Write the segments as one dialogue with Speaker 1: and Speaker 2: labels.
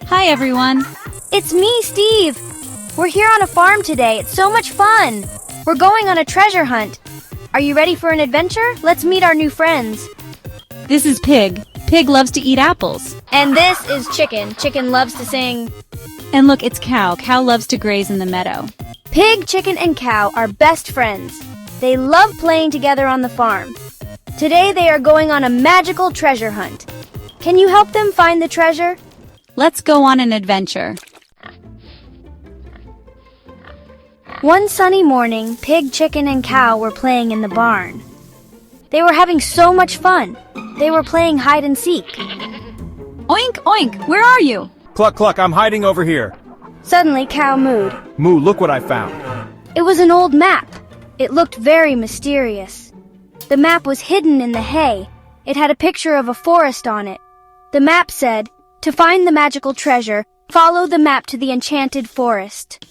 Speaker 1: Hi, everyone.
Speaker 2: It's me, Steve. We're here on a farm today. It's so much fun. We're going on a treasure hunt. Are you ready for an adventure? Let's meet our new friends.
Speaker 1: This is Pig. Pig loves to eat apples.
Speaker 2: And this is Chicken. Chicken loves to sing.
Speaker 1: And look, it's Cow. Cow loves to graze in the meadow.
Speaker 2: Pig, Chicken, and Cow are best friends. They love playing together on the farm. Today they are going on a magical treasure hunt. Can you help them find the treasure?
Speaker 1: Let's go on an adventure.
Speaker 2: One sunny morning, Pig, Chicken, and Cow were playing in the barn. They were having so much fun. They were playing hide and seek.
Speaker 1: Oink, oink, where are you?
Speaker 3: Cluck, cluck, I'm hiding over here.
Speaker 2: Suddenly, Cow mooed.
Speaker 3: Moo, look what I found.
Speaker 2: It was an old map. It looked very mysterious. The map was hidden in the hay. It had a picture of a forest on it. The map said, "To find the magical treasure, follow the map to the enchanted forest."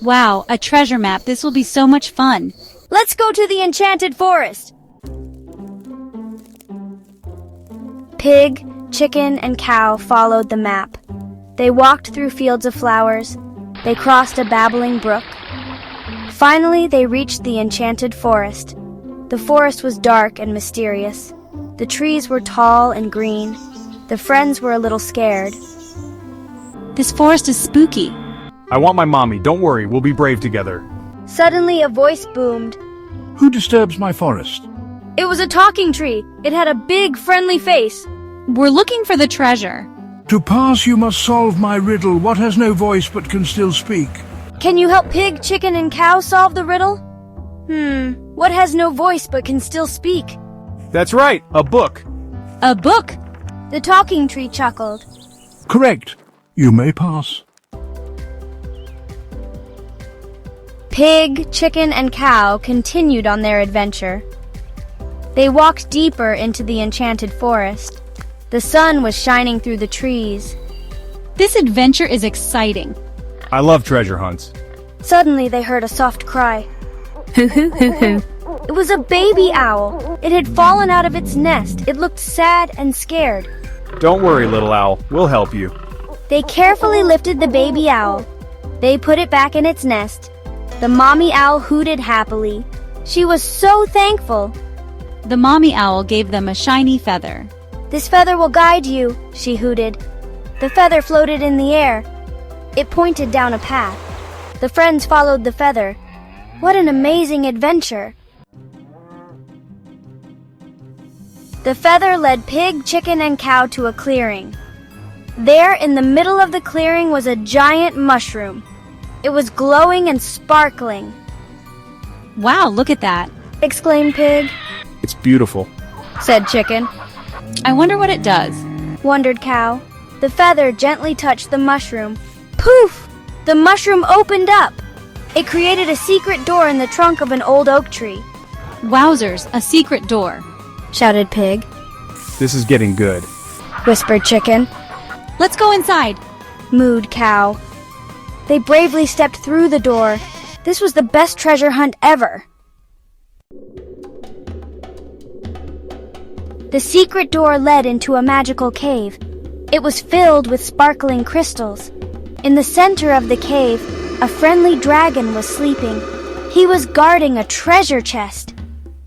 Speaker 1: Wow, a treasure map. This will be so much fun.
Speaker 2: Let's go to the enchanted forest. Pig, Chicken, and Cow followed the map. They walked through fields of flowers. They crossed a babbling brook. Finally, they reached the enchanted forest. The forest was dark and mysterious. The trees were tall and green. The friends were a little scared.
Speaker 1: This forest is spooky.
Speaker 3: I want my mommy. Don't worry, we'll be brave together.
Speaker 2: Suddenly, a voice boomed.
Speaker 4: Who disturbs my forest?
Speaker 2: It was a talking tree. It had a big, friendly face.
Speaker 1: We're looking for the treasure.
Speaker 4: To pass, you must solve my riddle. What has no voice but can still speak?
Speaker 2: Can you help Pig, Chicken, and Cow solve the riddle? What has no voice but can still speak?
Speaker 3: That's right, a book.
Speaker 1: A book.
Speaker 2: The talking tree chuckled.
Speaker 4: Correct. You may pass.
Speaker 2: Pig, Chicken, and Cow continued on their adventure. They walked deeper into the enchanted forest. The sun was shining through the trees.
Speaker 1: This adventure is exciting.
Speaker 3: I love treasure hunts.
Speaker 2: Suddenly, they heard a soft cry.
Speaker 1: Hoo hoo hoo hoo.
Speaker 2: It was a baby owl. It had fallen out of its nest. It looked sad and scared.
Speaker 3: Don't worry, little owl. We'll help you.
Speaker 2: They carefully lifted the baby owl. They put it back in its nest. The mommy owl hooted happily. She was so thankful.
Speaker 1: The mommy owl gave them a shiny feather.
Speaker 2: "This feather will guide you," she hooted. The feather floated in the air. It pointed down a path. The friends followed the feather. What an amazing adventure! The feather led Pig, Chicken, and Cow to a clearing. There, in the middle of the clearing, was a giant mushroom. It was glowing and sparkling.
Speaker 1: Wow, look at that.
Speaker 2: Exclaimed Pig.
Speaker 3: It's beautiful.
Speaker 2: Said Chicken.
Speaker 1: I wonder what it does.
Speaker 2: Wondered Cow. The feather gently touched the mushroom. Poof! The mushroom opened up. It created a secret door in the trunk of an old oak tree.
Speaker 1: Wowzers, a secret door.
Speaker 2: Shouted Pig.
Speaker 3: This is getting good.
Speaker 2: Whispered Chicken.
Speaker 1: Let's go inside.
Speaker 2: Mooed Cow. They bravely stepped through the door. This was the best treasure hunt ever. The secret door led into a magical cave. It was filled with sparkling crystals. In the center of the cave, a friendly dragon was sleeping. He was guarding a treasure chest.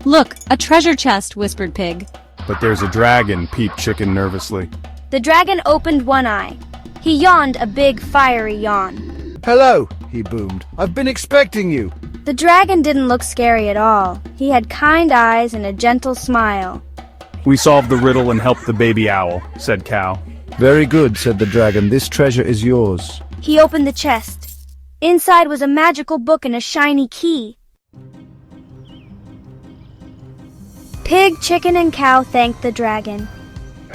Speaker 1: Look, a treasure chest, whispered Pig.
Speaker 3: But there's a dragon, peeped Chicken nervously.
Speaker 2: The dragon opened one eye. He yawned a big, fiery yawn.
Speaker 5: Hello, he boomed. I've been expecting you.
Speaker 2: The dragon didn't look scary at all. He had kind eyes and a gentle smile.
Speaker 3: We solved the riddle and helped the baby owl, said Cow.
Speaker 5: Very good, said the dragon. This treasure is yours.
Speaker 2: He opened the chest. Inside was a magical book and a shiny key. Pig, Chicken, and Cow thanked the dragon.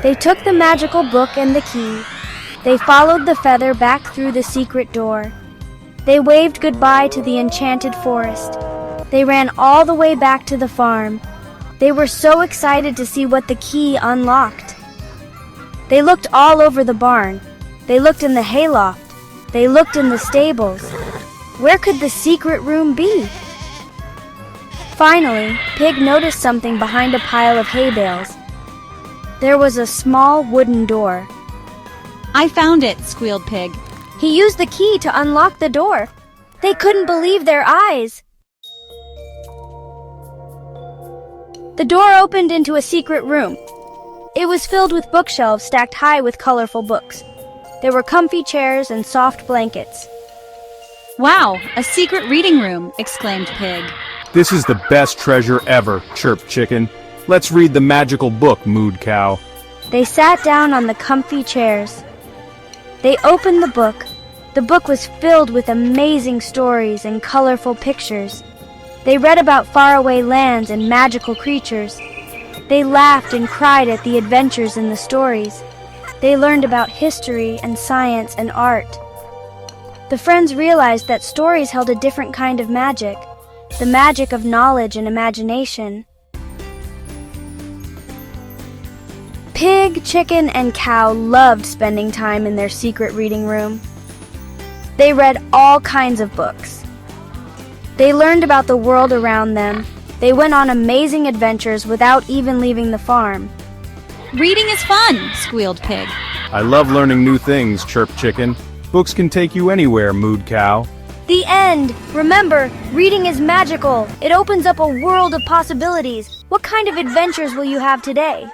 Speaker 2: They took the magical book and the key. They followed the feather back through the secret door. They waved goodbye to the enchanted forest. They ran all the way back to the farm. They were so excited to see what the key unlocked. They looked all over the barn. They looked in the hayloft. They looked in the stables. Where could the secret room be? Finally, Pig noticed something behind a pile of hay bales. There was a small wooden door.
Speaker 1: I found it, squealed Pig.
Speaker 2: He used the key to unlock the door. They couldn't believe their eyes. The door opened into a secret room. It was filled with bookshelves stacked high with colorful books. There were comfy chairs and soft blankets.
Speaker 1: Wow, a secret reading room, exclaimed Pig.
Speaker 3: This is the best treasure ever, chirped Chicken. Let's read the magical book, mooed Cow.
Speaker 2: They sat down on the comfy chairs. They opened the book. The book was filled with amazing stories and colorful pictures. They read about faraway lands and magical creatures. They laughed and cried at the adventures in the stories. They learned about history and science and art. The friends realized that stories held a different kind of magic, the magic of knowledge and imagination. Pig, Chicken, and Cow loved spending time in their secret reading room. They read all kinds of books. They learned about the world around them. They went on amazing adventures without even leaving the farm.
Speaker 1: Reading is fun, squealed Pig.
Speaker 3: I love learning new things, chirped Chicken. Books can take you anywhere, mooed Cow.
Speaker 2: The end! Remember, reading is magical. It opens up a world of possibilities. What kind of adventures will you have today?